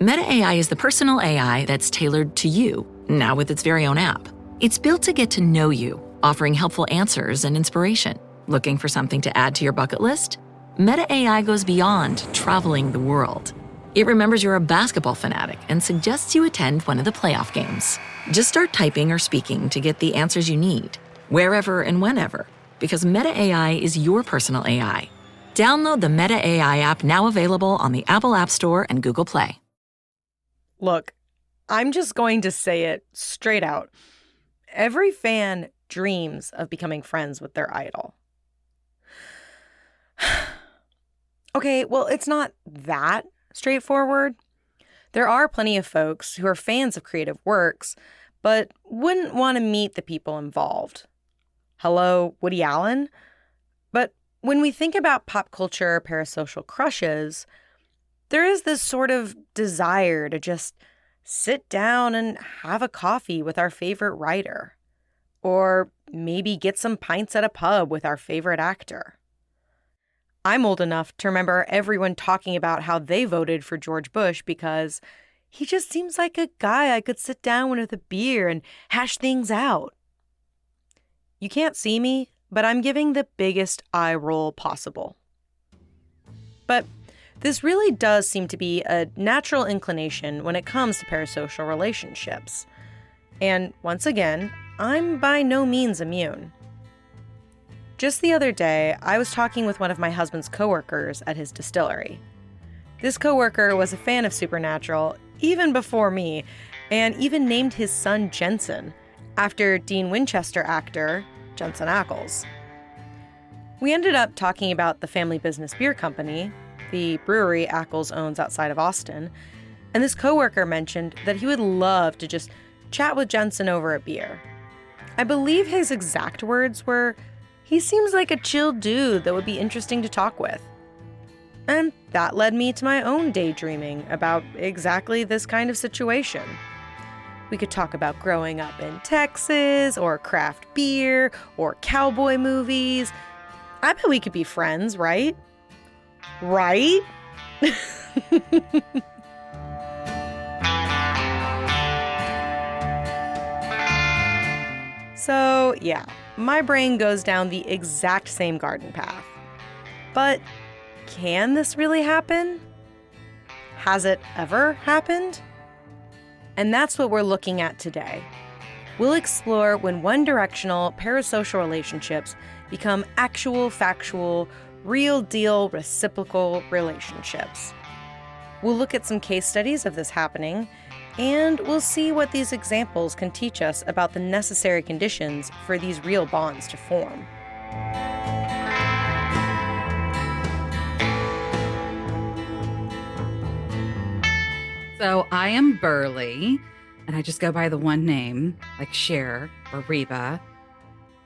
Meta AI is the personal AI that's tailored to you, now with its very own app. It's built to get to know you, offering helpful answers and inspiration. Looking for something to add to your bucket list? Meta AI goes beyond traveling the world. It remembers you're a basketball fanatic and suggests you attend one of the playoff games. Just start typing or speaking to get the answers you need, wherever and whenever, because Meta AI is your personal AI. Download the Meta AI app, now available on the Apple App Store and Google Play. Look, I'm just going to say it straight out. Every fan dreams of becoming friends with their idol. Okay, well, it's not that straightforward. There are plenty of folks who are fans of creative works, but wouldn't want to meet the people involved. Hello, Woody Allen? But when we think about pop culture parasocial crushes, there is this sort of desire to just sit down and have a coffee with our favorite writer, or maybe get some pints at a pub with our favorite actor. I'm old enough to remember everyone talking about how they voted for George Bush because he just seems like a guy I could sit down with a beer and hash things out. You can't see me, but I'm giving the biggest eye roll possible. But this really does seem to be a natural inclination when it comes to parasocial relationships. And once again, I'm by no means immune. Just the other day, I was talking with one of my husband's coworkers at his distillery. This coworker was a fan of Supernatural even before me, and even named his son Jensen, after Dean Winchester actor Jensen Ackles. We ended up talking about the family business beer company, the brewery Ackles owns outside of Austin, and this coworker mentioned that he would love to just chat with Jensen over a beer. I believe his exact words were, "He seems like a chill dude that would be interesting to talk with." And that led me to my own daydreaming about exactly this kind of situation. We could talk about growing up in Texas, or craft beer, or cowboy movies. I bet we could be friends, right? Right? So, yeah, my brain goes down the exact same garden path. But can this really happen? Has it ever happened? And that's what we're looking at today. We'll explore when one-directional parasocial relationships become actual, factual, real-deal reciprocal relationships. We'll look at some case studies of this happening, and we'll see what these examples can teach us about the necessary conditions for these real bonds to form. So I am Burley, and I just go by the one name, like Cher or Reba.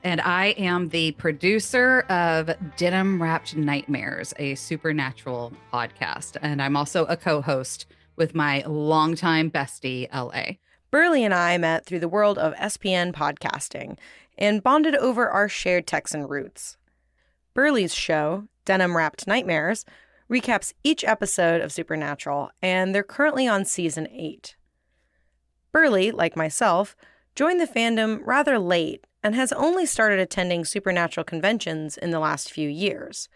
And I am the producer of Denim Wrapped Nightmares, a supernatural podcast. And I'm also a co-host with my longtime bestie, LA. Burley and I met through the world of SPN podcasting and bonded over our shared Texan roots. Burley's show, Denim Wrapped Nightmares, recaps each episode of Supernatural, and they're currently on season 8. Burley, like myself, joined the fandom rather late and has only started attending Supernatural conventions in the last few years.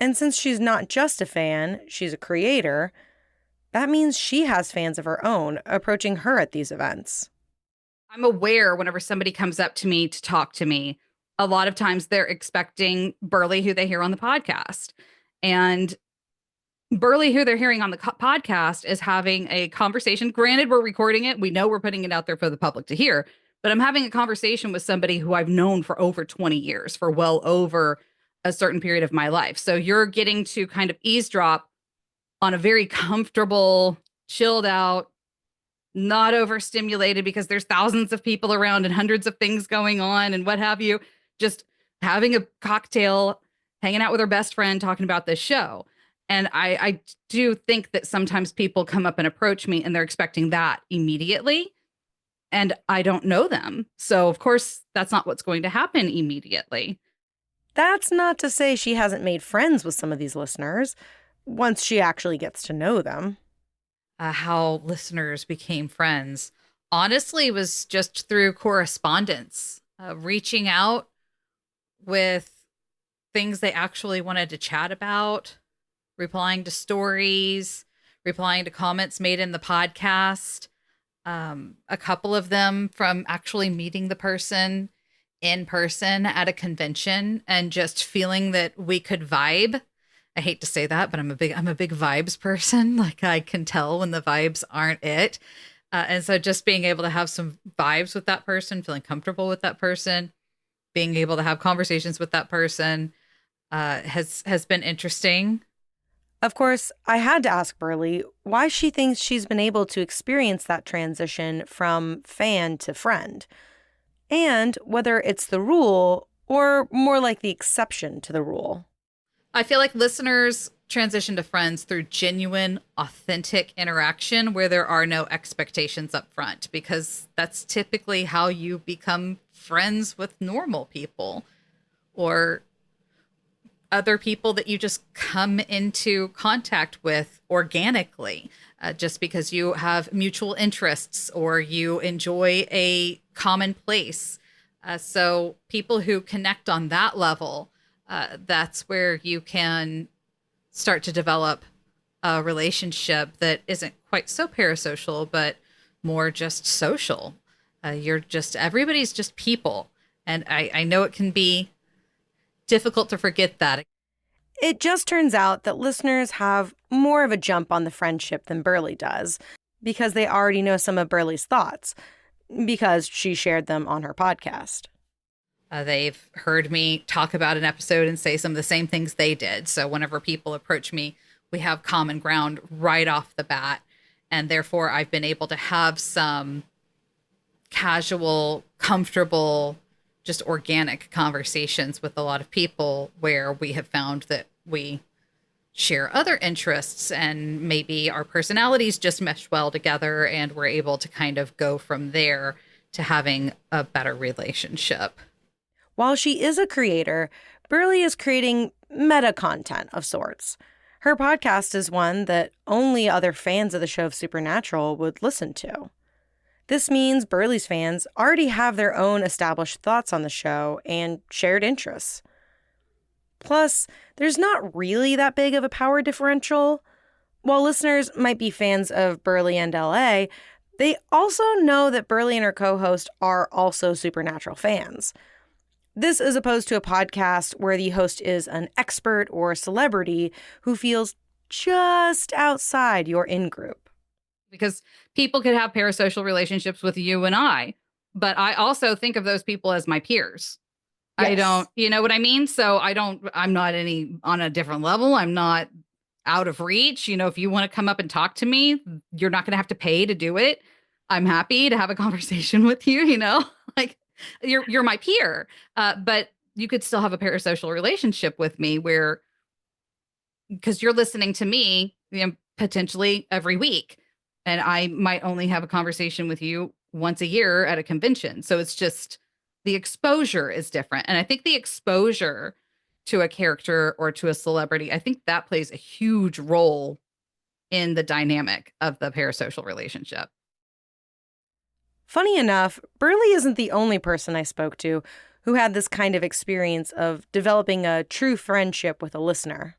And since she's not just a fan, she's a creator, that means she has fans of her own approaching her at these events. I'm aware whenever somebody comes up to me to talk to me, a lot of times they're expecting Burley, who they hear on the podcast. And Burley, who they're hearing on the podcast, is having a conversation. Granted, we're recording it. We know we're putting it out there for the public to hear. But I'm having a conversation with somebody who I've known for over 20 years, for well over a certain period of my life. So you're getting to kind of eavesdrop on a very comfortable, chilled out, not overstimulated because there's thousands of people around and hundreds of things going on and what have you, just having a cocktail, hanging out with her best friend, talking about this show. And I do think that sometimes people come up and approach me and they're expecting that immediately. And I don't know them. So, of course, that's not what's going to happen immediately. That's not to say she hasn't made friends with some of these listeners once she actually gets to know them. how listeners became friends, honestly, was just through correspondence, reaching out with things they actually wanted to chat about, replying to stories, replying to comments made in the podcast. A couple of them from actually meeting the person in person at a convention and just feeling that we could vibe. I hate to say that, but I'm a big vibes person. Like, I can tell when the vibes aren't it. And so just being able to have some vibes with that person, feeling comfortable with that person, being able to have conversations with that person has been interesting. Of course, I had to ask Burley why she thinks she's been able to experience that transition from fan to friend, and whether it's the rule or more like the exception to the rule. I feel like listeners transition to friends through genuine, authentic interaction where there are no expectations up front, because that's typically how you become friends with normal people or other people that you just come into contact with organically, just because you have mutual interests or you enjoy a common place. So people who connect on that level, that's where you can start to develop a relationship that isn't quite so parasocial, but more just social. Everybody's just people. And I know it can be difficult to forget that. It just turns out that listeners have more of a jump on the friendship than Burley does, because they already know some of Burley's thoughts, because she shared them on her podcast. They've heard me talk about an episode and say some of the same things they did. So whenever people approach me, we have common ground right off the bat. And therefore, I've been able to have some casual, comfortable, just organic conversations with a lot of people where we have found that we share other interests and maybe our personalities just mesh well together, and we're able to kind of go from there to having a better relationship. While she is a creator, Burley is creating meta content of sorts. Her podcast is one that only other fans of the show of Supernatural would listen to. This means Burley's fans already have their own established thoughts on the show and shared interests. Plus, there's not really that big of a power differential. While listeners might be fans of Burley and LA, they also know that Burley and her co-host are also Supernatural fans. This is opposed to a podcast where the host is an expert or a celebrity who feels just outside your in-group. Because people could have parasocial relationships with you and I, but I also think of those people as my peers. Yes. I don't, you know what I mean? So I'm not on a different level. I'm not out of reach. You know, if you want to come up and talk to me, you're not going to have to pay to do it. I'm happy to have a conversation with you, you know, like you're my peer. But you could still have a parasocial relationship with me because you're listening to me, you know, potentially every week. And I might only have a conversation with you once a year at a convention. So it's just the exposure is different. And I think the exposure to a character or to a celebrity, I think that plays a huge role in the dynamic of the parasocial relationship. Funny enough, Burley isn't the only person I spoke to who had this kind of experience of developing a true friendship with a listener.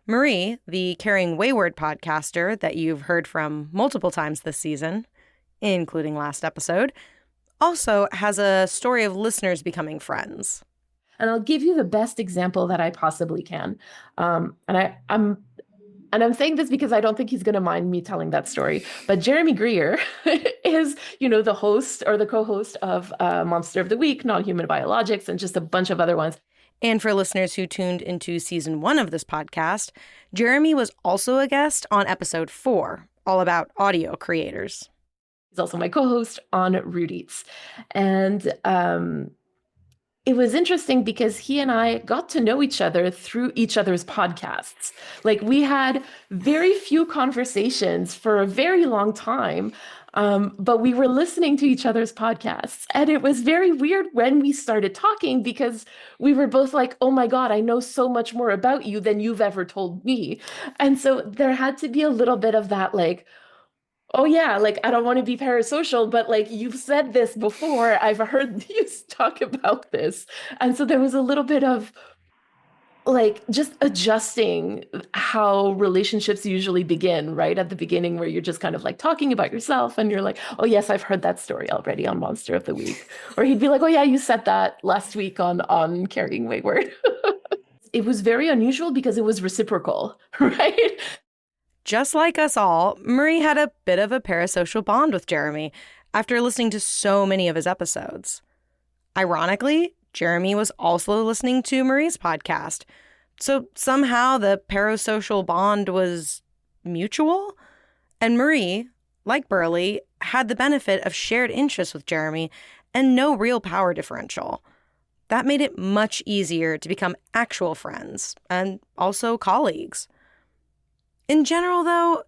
Marie, the Caring Wayward podcaster that you've heard from multiple times this season, including last episode, also has a story of listeners becoming friends. And I'll give you the best example that I possibly can. I'm saying this because I don't think he's going to mind me telling that story. But Jeremy Greer is, the host or the co-host of Monster of the Week, Non-Human Biologics, and just a bunch of other ones. And for listeners who tuned into season 1 of this podcast, Jeremy was also a guest on episode 4, all about audio creators. He's also my co-host on Root Eats. And it was interesting because he and I got to know each other through each other's podcasts. Like, we had very few conversations for a very long time, but we were listening to each other's podcasts. And it was very weird when we started talking because we were both like, oh my God, I know so much more about you than you've ever told me. And so there had to be a little bit of that, like, oh yeah, like I don't want to be parasocial, but like you've said this before. I've heard you talk about this. And so there was a little bit of like just adjusting how relationships usually begin, right? At the beginning, where you're just kind of like talking about yourself and you're like, oh, yes, I've heard that story already on Monster of the Week. Or he'd be like, oh, yeah, you said that last week on Carrying Wayward. It was very unusual because it was reciprocal, right? Just like us all, Marie had a bit of a parasocial bond with Jeremy after listening to so many of his episodes. Ironically, Jeremy was also listening to Marie's podcast, so somehow the parasocial bond was mutual. And Marie, like Burley, had the benefit of shared interests with Jeremy and no real power differential. That made it much easier to become actual friends and also colleagues. In general, though,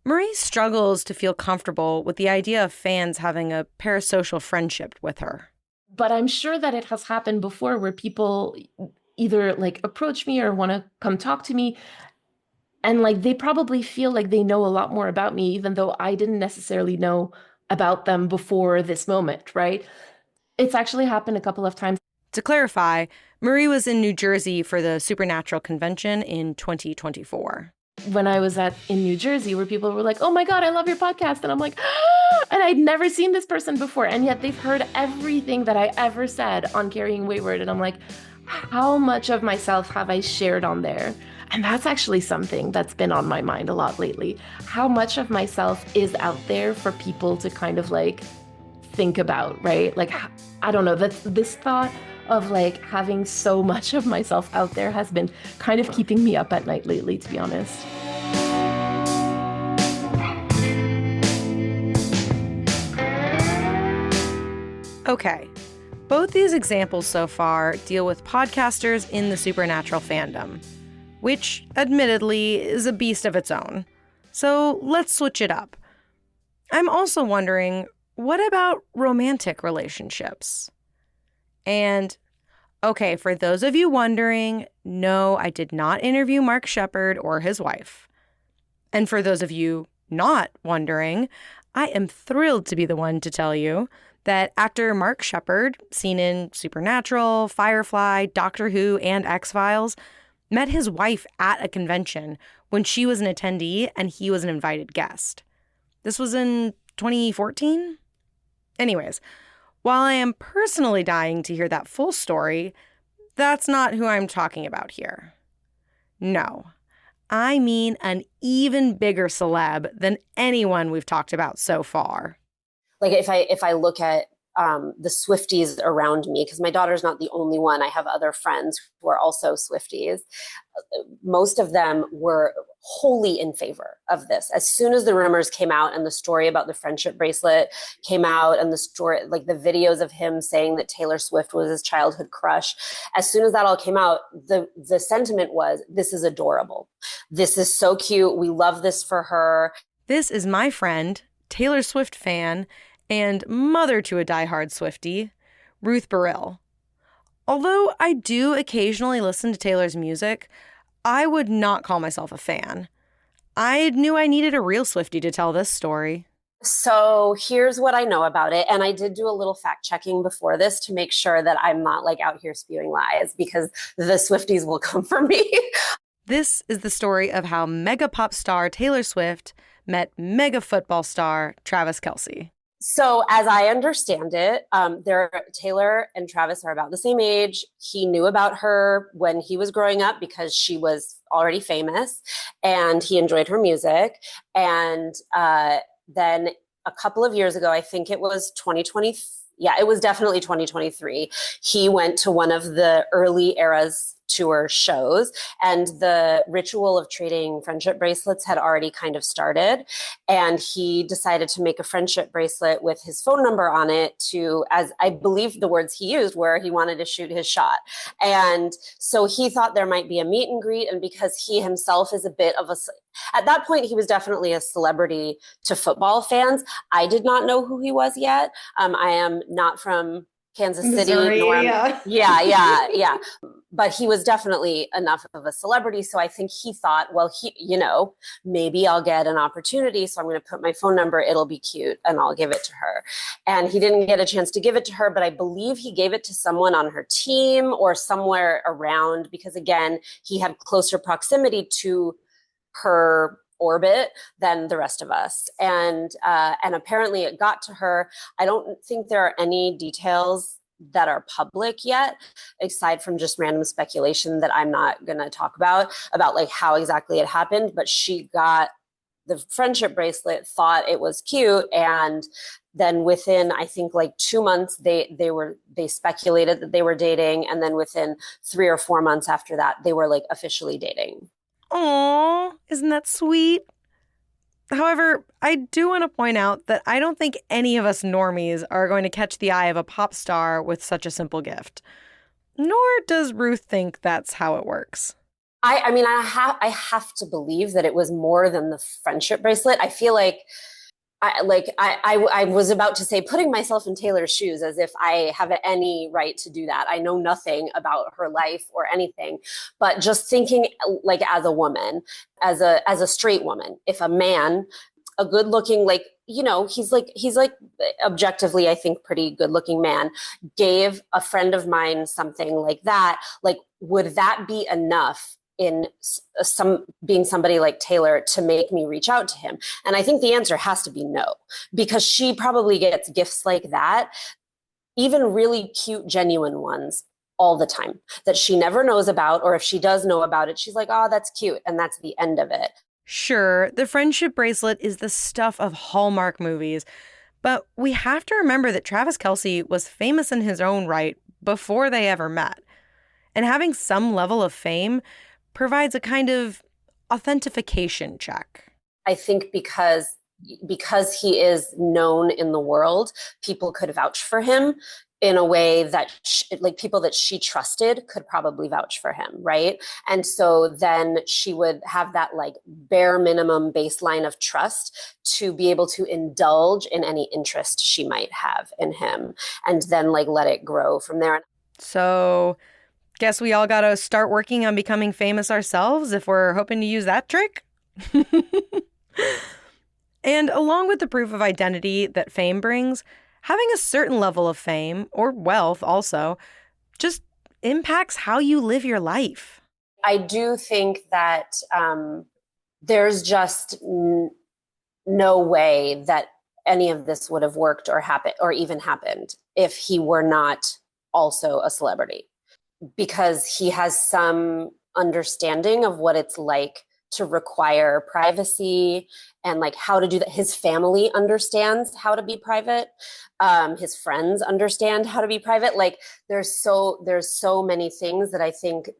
Marie struggles to feel comfortable with the idea of fans having a parasocial friendship with her. But I'm sure that it has happened before where people either like approach me or want to come talk to me. And like they probably feel like they know a lot more about me, even though I didn't necessarily know about them before this moment, right? It's actually happened a couple of times. To clarify, Marie was in New Jersey for the Supernatural convention in 2024. When I was in New Jersey, where people were like, oh my God, I love your podcast. And I'm like, ah! And I'd never seen this person before. And yet they've heard everything that I ever said on Carrying Wayward. And I'm like, how much of myself have I shared on there? And that's actually something that's been on my mind a lot lately. How much of myself is out there for people to kind of like think about, right? Like, I don't know, that's this thought of like having so much of myself out there has been kind of keeping me up at night lately, to be honest. Okay, both these examples so far deal with podcasters in the Supernatural fandom, which admittedly is a beast of its own. So let's switch it up. I'm also wondering, what about romantic relationships? And, okay, for those of you wondering, no, I did not interview Mark Sheppard or his wife. And for those of you not wondering, I am thrilled to be the one to tell you that actor Mark Sheppard, seen in Supernatural, Firefly, Doctor Who, and X-Files, met his wife at a convention when she was an attendee and he was an invited guest. This was in 2014? Anyways, while I am personally dying to hear that full story, that's not who I'm talking about here. No, I mean an even bigger celeb than anyone we've talked about so far. Like if I look at the Swifties around me, because my daughter's not the only one. I have other friends who are also Swifties. Most of them were wholly in favor of this. As soon as the rumors came out and the story about the friendship bracelet came out and the story, like the videos of him saying that Taylor Swift was his childhood crush, as soon as that all came out, the sentiment was, this is adorable. This is so cute. We love this for her. This is my friend, Taylor Swift fan, and mother to a diehard Swiftie, Ruth Burrell. Although I do occasionally listen to Taylor's music, I would not call myself a fan. I knew I needed a real Swiftie to tell this story. So here's what I know about it. And I did do a little fact checking before this to make sure that I'm not like out here spewing lies, because the Swifties will come for me. This is the story of how mega pop star Taylor Swift met mega football star Travis Kelce. So as I understand it, Taylor and Travis are about the same age. He knew about her when he was growing up because she was already famous and he enjoyed her music. And then a couple of years ago, I think it was 2020. Yeah, it was definitely 2023. He went to one of the early Eras tour shows, and the ritual of trading friendship bracelets had already kind of started. And he decided to make a friendship bracelet with his phone number on it to, as I believe the words he used were, he wanted to shoot his shot. And so he thought there might be a meet and greet. And because he himself is a bit of at that point, he was definitely a celebrity to football fans. I did not know who he was yet. I am not from Kansas City, Missouri, Norm. yeah. Yeah. But he was definitely enough of a celebrity. So I think he thought, well, maybe I'll get an opportunity. So I'm going to put my phone number. It'll be cute and I'll give it to her. And he didn't get a chance to give it to her, but I believe he gave it to someone on her team or somewhere around, because again, he had closer proximity to her orbit than the rest of us. And apparently it got to her. I don't think there are any details that are public yet, aside from just random speculation that I'm not going to talk about like how exactly it happened. But she got the friendship bracelet, thought it was cute, and then within, I think, like 2 months, they speculated that they were dating, and then within 3 or 4 months after that, they were like officially dating. Aw, isn't that sweet? However, I do want to point out that I don't think any of us normies are going to catch the eye of a pop star with such a simple gift. Nor does Ruth think that's how it works. I mean, I have to believe that it was more than the friendship bracelet. I feel like I was about to say, putting myself in Taylor's shoes, as if I have any right to do that. I know nothing about her life or anything, but just thinking like as a woman, as a straight woman, if a man, a good looking, like, he's like objectively, I think, pretty good looking man, gave a friend of mine something like that, like, would that be enough in being somebody like Taylor to make me reach out to him? And I think the answer has to be no, because she probably gets gifts like that, even really cute, genuine ones, all the time, that she never knows about, or if she does know about it, she's like, oh, that's cute, and that's the end of it. Sure, the friendship bracelet is the stuff of Hallmark movies, but we have to remember that Travis Kelce was famous in his own right before they ever met. And having some level of fame provides a kind of authentication check. I think because he is known in the world, people could vouch for him in a way that people that she trusted could probably vouch for him, right? And so then she would have that like bare minimum baseline of trust to be able to indulge in any interest she might have in him, and then like let it grow from there. So guess we all gotta start working on becoming famous ourselves if we're hoping to use that trick? And along with the proof of identity that fame brings, having a certain level of fame, or wealth also, just impacts how you live your life. I do think that there's just no way that any of this would have worked or happened or even happened if he were not also a celebrity, because he has some understanding of what it's like to require privacy and like how to do that. His family understands how to be private. His friends understand how to be private. Like there's so many things that I think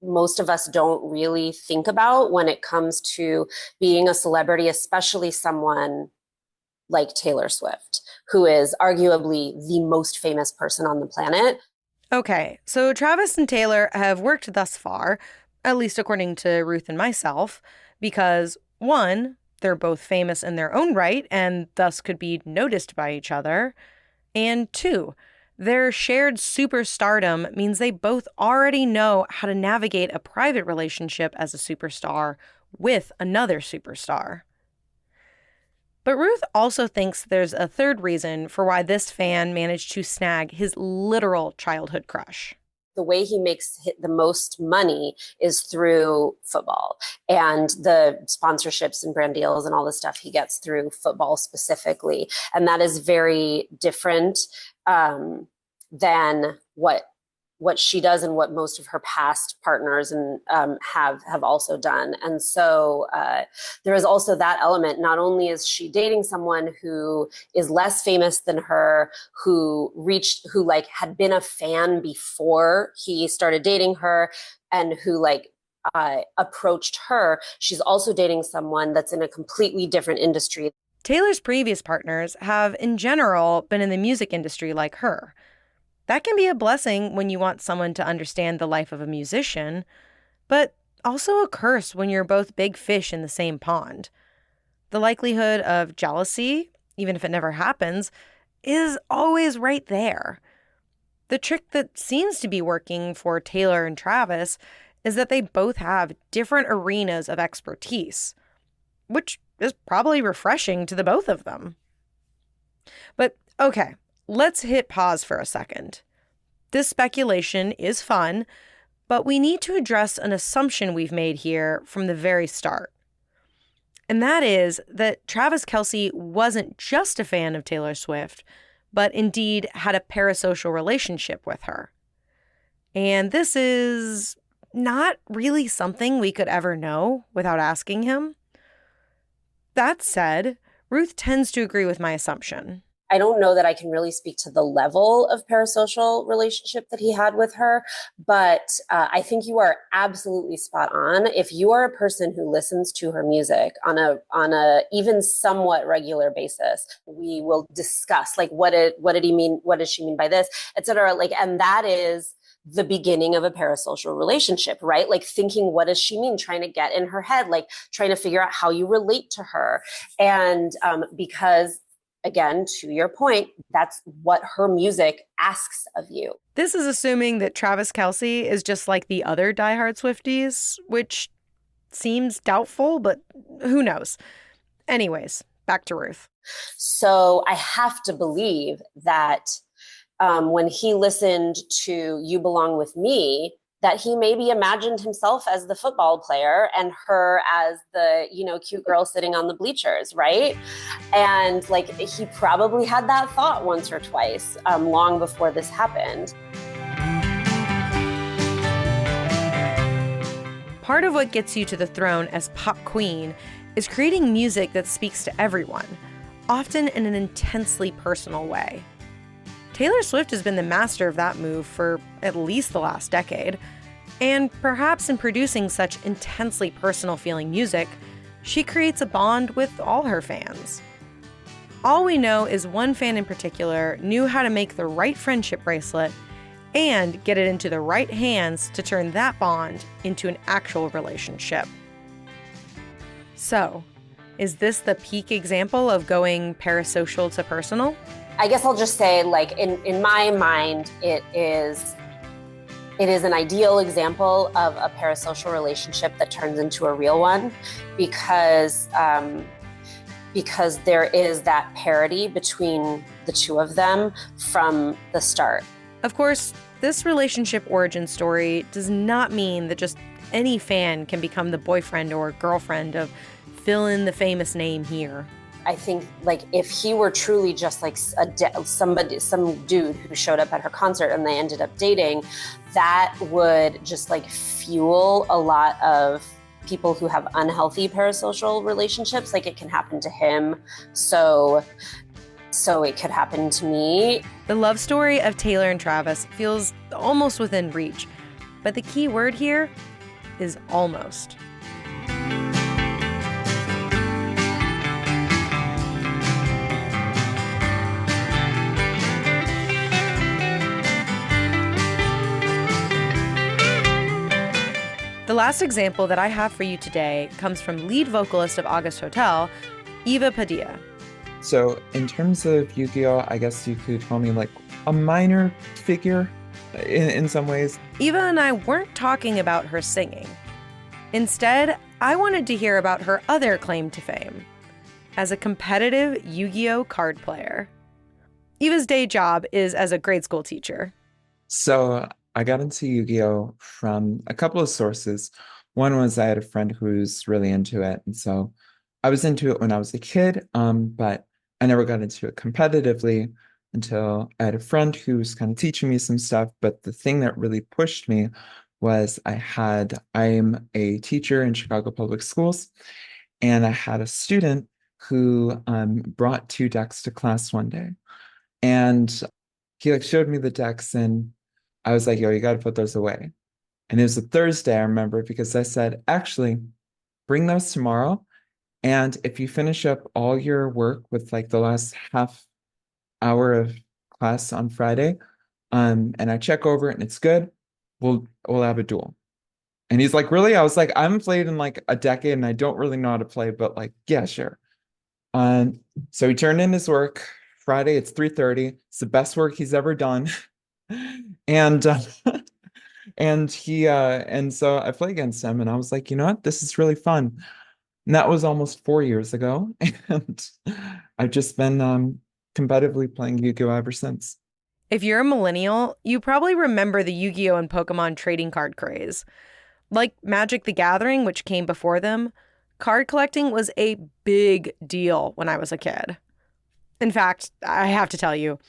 most of us don't really think about when it comes to being a celebrity, especially someone like Taylor Swift, who is arguably the most famous person on the planet. Okay, so Travis and Taylor have worked thus far, at least according to Ruth and myself, because 1, they're both famous in their own right and thus could be noticed by each other, and 2, their shared superstardom means they both already know how to navigate a private relationship as a superstar with another superstar. But Ruth also thinks there's a third reason for why this fan managed to snag his literal childhood crush. The way he makes the most money is through football and the sponsorships and brand deals and all the stuff he gets through football specifically. And that is very different than what she does and what most of her past partners and have also done. And so there is also that element. Not only is she dating someone who is less famous than her, who like had been a fan before he started dating her, and who like approached her, she's also dating someone that's in a completely different industry. Taylor's previous partners have, in general, been in the music industry like her. That can be a blessing when you want someone to understand the life of a musician, but also a curse when you're both big fish in the same pond. The likelihood of jealousy, even if it never happens, is always right there. The trick that seems to be working for Taylor and Travis is that they both have different arenas of expertise, which is probably refreshing to the both of them. But okay, let's hit pause for a second. This speculation is fun, but we need to address an assumption we've made here from the very start. And that is that Travis Kelce wasn't just a fan of Taylor Swift, but indeed had a parasocial relationship with her. And this is not really something we could ever know without asking him. That said, Ruth tends to agree with my assumption. I don't know that I can really speak to the level of parasocial relationship that he had with her, but I think you are absolutely spot on. If you are a person who listens to her music on a even somewhat regular basis, we will discuss like what did he mean, what does she mean by this, etc. Like, and that is the beginning of a parasocial relationship, right? Like thinking, what does she mean? Trying to get in her head, like trying to figure out how you relate to her, and because. Again, to your point, that's what her music asks of you. This is assuming that Travis Kelce is just like the other diehard Swifties, which seems doubtful, but who knows? Anyways, back to Ruth. So I have to believe that when he listened to You Belong With Me, that he maybe imagined himself as the football player and her as the, cute girl sitting on the bleachers, right? And like he probably had that thought once or twice long before this happened. Part of what gets you to the throne as pop queen is creating music that speaks to everyone, often in an intensely personal way. Taylor Swift has been the master of that move for at least the last decade, and perhaps in producing such intensely personal feeling music, she creates a bond with all her fans. All we know is one fan in particular knew how to make the right friendship bracelet and get it into the right hands to turn that bond into an actual relationship. So, is this the peak example of going parasocial to personal? I guess I'll just say, like, in my mind, it is an ideal example of a parasocial relationship that turns into a real one because there is that parity between the two of them from the start. Of course, this relationship origin story does not mean that just any fan can become the boyfriend or girlfriend of fill in the famous name here. I think like if he were truly just like some dude who showed up at her concert and they ended up dating, that would just like fuel a lot of people who have unhealthy parasocial relationships. Like it can happen to him, so it could happen to me. The love story of Taylor and Travis feels almost within reach, but the key word here is almost. The last example that I have for you today comes from lead vocalist of August Hotel, Eva Padilla. So in terms of Yu-Gi-Oh, I guess you could call me like a minor figure in some ways. Eva and I weren't talking about her singing. Instead, I wanted to hear about her other claim to fame, as a competitive Yu-Gi-Oh card player. Eva's day job is as a grade school teacher. So I got into Yu-Gi-Oh from a couple of sources. One was I had a friend who's really into it. And so I was into it when I was a kid, but I never got into it competitively until I had a friend who was kind of teaching me some stuff. But the thing that really pushed me was I'm a teacher in Chicago Public Schools, and I had a student who brought 2 decks to class one day. And he like showed me the decks and I was like, yo, you got to put those away. And it was a Thursday, I remember, because I said, actually, bring those tomorrow. And if you finish up all your work with like the last half hour of class on Friday, and I check over it and it's good, we'll have a duel. And he's like, really? I was like, I haven't played in like a decade and I don't really know how to play, but like, yeah, sure. So he turned in his work Friday, it's 3:30. It's the best work he's ever done. And and so I play against him and I was like, you know what? This is really fun. And that was almost 4 years ago. And I've just been competitively playing Yu-Gi-Oh ever since. If you're a millennial, you probably remember the Yu-Gi-Oh and Pokemon trading card craze. Like Magic the Gathering, which came before them, card collecting was a big deal when I was a kid. In fact, I have to tell you,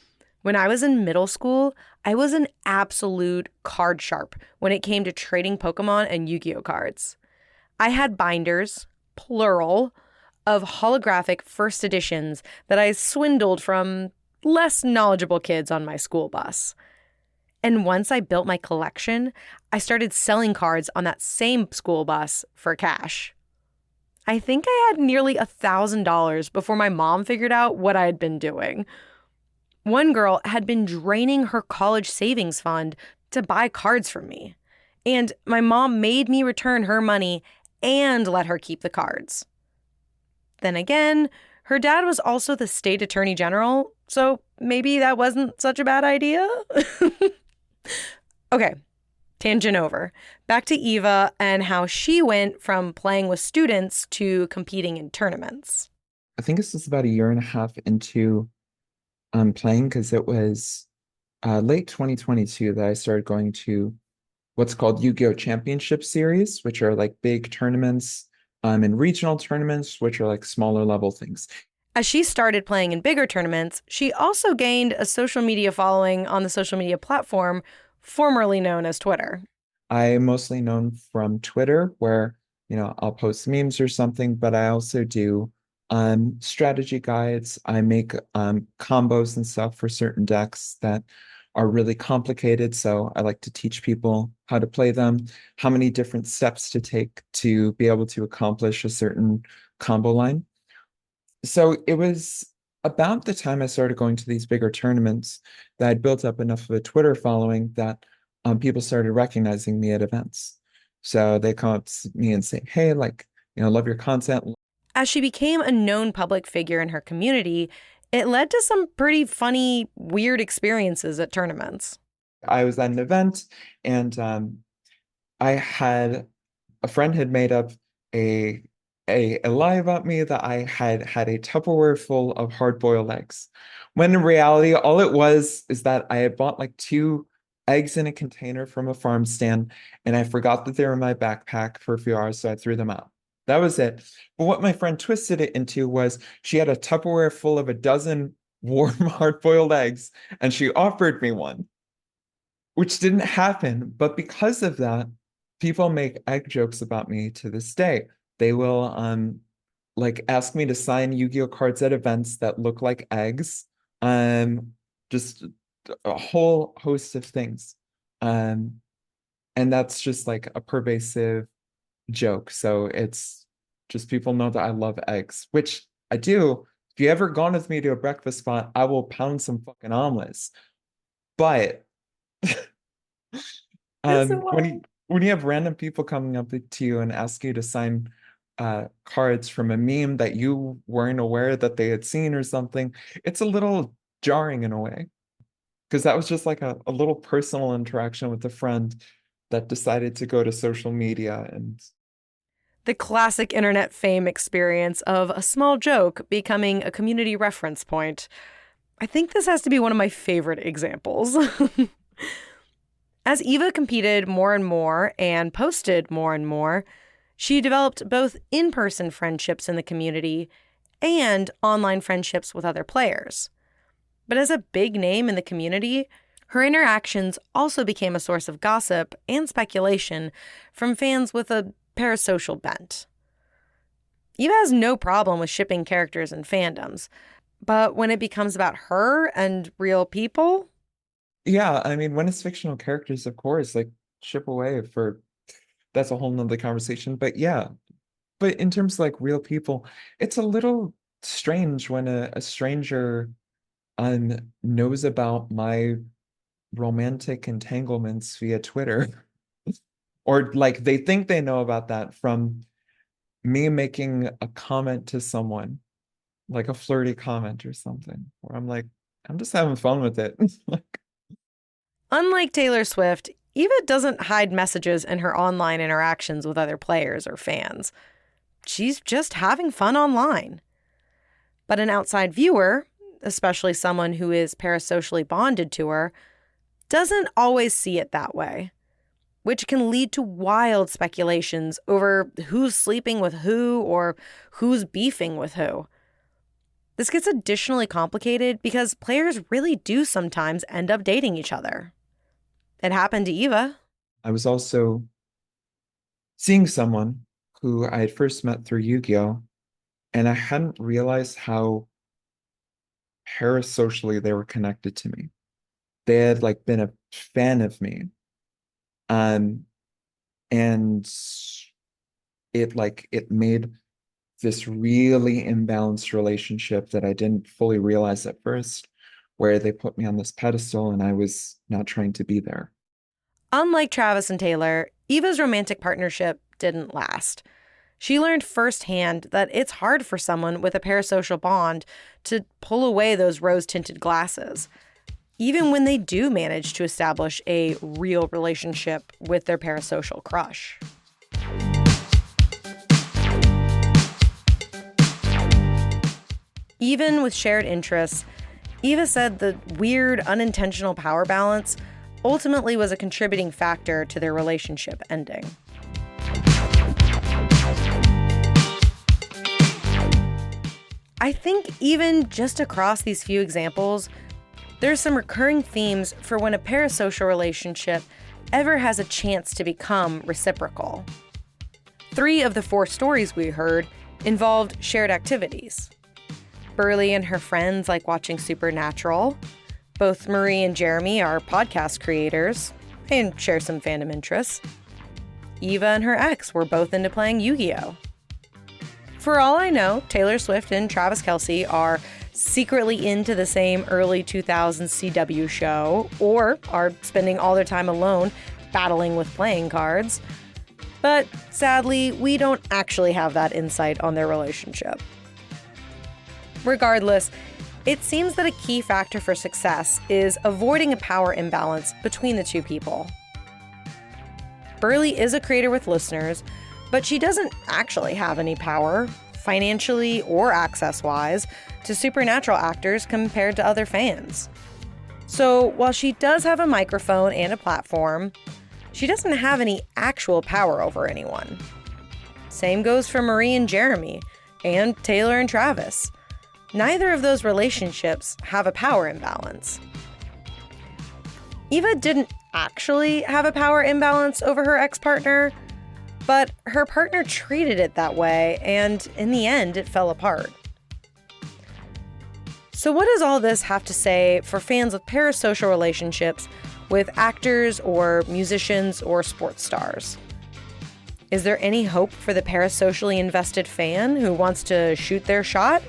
when I was in middle school, I was an absolute card sharp when it came to trading Pokemon and Yu-Gi-Oh cards. I had binders, plural, of holographic first editions that I swindled from less knowledgeable kids on my school bus. And once I built my collection, I started selling cards on that same school bus for cash. I think I had nearly $1,000 before my mom figured out what I had been doing. One girl had been draining her college savings fund to buy cards from me. And my mom made me return her money and let her keep the cards. Then again, her dad was also the state attorney general, so maybe that wasn't such a bad idea. Okay, tangent over. Back to Eva and how she went from playing with students to competing in tournaments. I think this was about a year and a half into playing because it was late 2022 that I started going to what's called Yu-Gi-Oh! Championship Series, which are like big tournaments, and regional tournaments, which are like smaller level things. As she started playing in bigger tournaments, she also gained a social media following on the social media platform formerly known as Twitter. I'm mostly known from Twitter, where, I'll post memes or something, but I also do strategy guides. I make combos and stuff for certain decks that are really complicated. So I like to teach people how to play them, how many different steps to take to be able to accomplish a certain combo line. So it was about the time I started going to these bigger tournaments that I'd built up enough of a Twitter following that people started recognizing me at events. So they come up to me and say, hey, love your content. As she became a known public figure in her community, it led to some pretty funny, weird experiences at tournaments. I was at an event and I had a friend had made up a lie about me that I had a Tupperware full of hard-boiled eggs. When in reality, all it was is that I had bought like 2 eggs in a container from a farm stand, and I forgot that they were in my backpack for a few hours, so I threw them out. That was it. But what my friend twisted it into was she had a Tupperware full of a dozen warm hard-boiled eggs, and she offered me one, which didn't happen. But because of that, people make egg jokes about me to this day. They will ask me to sign Yu-Gi-Oh cards at events that look like eggs. Just a whole host of things. And that's just like a pervasive joke. So it's just people know that I love eggs, which I do. If you ever gone with me to a breakfast spot, I will pound some fucking omelets. But when you have random people coming up to you and ask you to sign cards from a meme that you weren't aware that they had seen or something, it's a little jarring in a way. Because that was just like a little personal interaction with a friend that decided to go to social media. And the classic internet fame experience of a small joke becoming a community reference point. I think this has to be one of my favorite examples. As Eva competed more and more and posted more and more, she developed both in-person friendships in the community and online friendships with other players. But as a big name in the community, her interactions also became a source of gossip and speculation from fans with a parasocial bent. Eva has no problem with shipping characters and fandoms, but when it becomes about her and real people... Yeah, I mean, when it's fictional characters, of course, ship away that's a whole nother conversation. But yeah, but in terms of real people, it's a little strange when a stranger knows about my romantic entanglements via Twitter. Or they think they know about that from me making a comment to someone like a flirty comment or something, where I'm like, I'm just having fun with it. Unlike Taylor Swift, Eva doesn't hide messages in her online interactions with other players or fans. She's just having fun online. But an outside viewer, especially someone who is parasocially bonded to her, doesn't always see it that way, which can lead to wild speculations over who's sleeping with who or who's beefing with who. This gets additionally complicated because players really do sometimes end up dating each other. It happened to Eva. I was also seeing someone who I had first met through Yu-Gi-Oh! And I hadn't realized how parasocially they were connected to me. They had like been a fan of me. And it made this really imbalanced relationship that I didn't fully realize at first, where they put me on this pedestal and I was not trying to be there. Unlike Travis and Taylor, Eva's romantic partnership didn't last. She learned firsthand that it's hard for someone with a parasocial bond to pull away those rose-tinted glasses, even when they do manage to establish a real relationship with their parasocial crush. Even with shared interests, Eva said the weird, unintentional power balance ultimately was a contributing factor to their relationship ending. I think even just across these few examples, there's some recurring themes for when a parasocial relationship ever has a chance to become reciprocal. 3 of the 4 stories we heard involved shared activities. Burley and her friends like watching Supernatural. Both Marie and Jeremy are podcast creators and share some fandom interests. Eva and her ex were both into playing Yu-Gi-Oh! For all I know, Taylor Swift and Travis Kelce are secretly into the same early 2000s CW show or are spending all their time alone battling with playing cards. But sadly, we don't actually have that insight on their relationship. Regardless, it seems that a key factor for success is avoiding a power imbalance between the two people. Burley is a creator with listeners, but she doesn't actually have any power, financially or access-wise, to Supernatural actors compared to other fans. So while she does have a microphone and a platform, she doesn't have any actual power over anyone. Same goes for Marie and Jeremy, and Taylor and Travis. Neither of those relationships have a power imbalance. Eva didn't actually have a power imbalance over her ex-partner, but her partner treated it that way, and in the end, it fell apart. So what does all this have to say for fans of parasocial relationships with actors or musicians or sports stars? Is there any hope for the parasocially invested fan who wants to shoot their shot?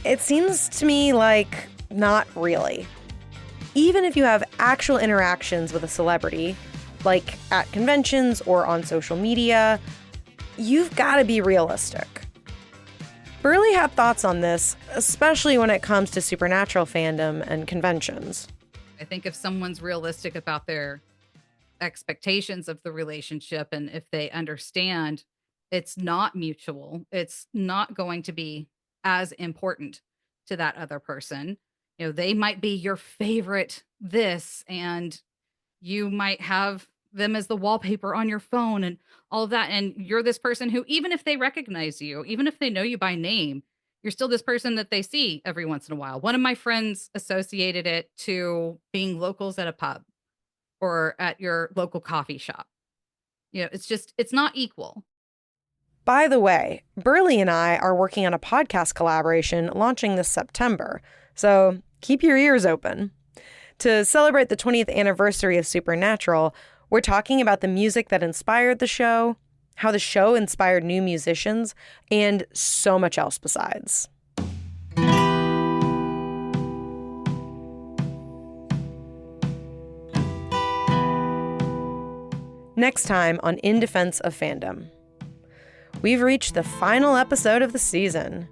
It seems to me like not really. Even if you have actual interactions with a celebrity, like at conventions or on social media, you've got to be realistic. Burley had thoughts on this, especially when it comes to Supernatural fandom and conventions. I think if someone's realistic about their expectations of the relationship, and if they understand it's not mutual, it's not going to be as important to that other person. You know, they might be your favorite this, and you might have them as the wallpaper on your phone and all of that. And you're this person who, even if they recognize you, even if they know you by name, you're still this person that they see every once in a while. One of my friends associated it to being locals at a pub or at your local coffee shop. You know, it's not equal. By the way, Burley and I are working on a podcast collaboration launching this September, so keep your ears open. To celebrate the 20th anniversary of Supernatural, we're talking about the music that inspired the show, how the show inspired new musicians, and so much else besides. Next time on In Defense of Fandom. We've reached the final episode of the season.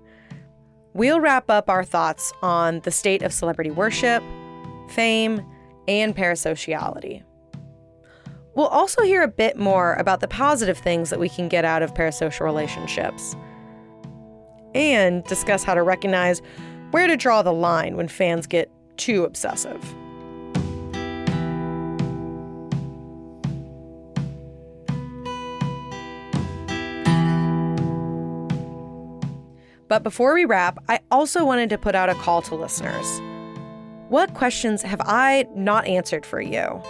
we'll wrap up our thoughts on the state of celebrity worship, fame, and parasociality. We'll also hear a bit more about the positive things that we can get out of parasocial relationships, and discuss how to recognize where to draw the line when fans get too obsessive. But before we wrap, I also wanted to put out a call to listeners. What questions have I not answered for you?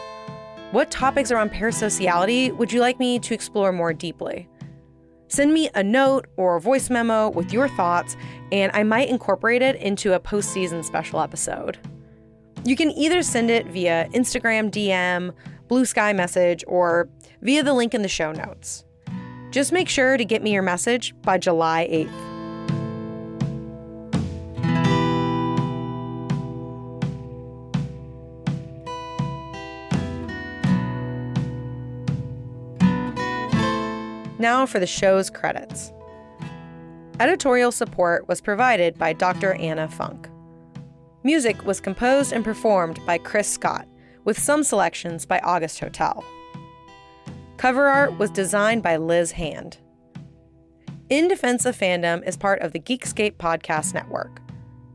What topics around parasociality would you like me to explore more deeply? Send me a note or a voice memo with your thoughts, and I might incorporate it into a post-season special episode. You can either send it via Instagram DM, Blue Sky message, or via the link in the show notes. Just make sure to get me your message by July 8th. Now for the show's credits. Editorial support was provided by Dr. Anna Funk. Music was composed and performed by Chris Scott, with some selections by August Hotel. Cover art was designed by Liz Hand. In Defense of Fandom is part of the Geekscape Podcast Network.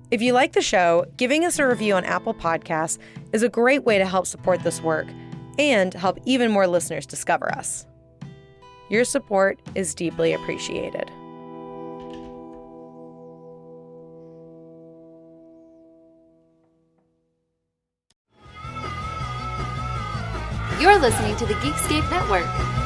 If you like the show, giving us a review on Apple Podcasts is a great way to help support this work and help even more listeners discover us. Your support is deeply appreciated. You're listening to the Geekscape Network.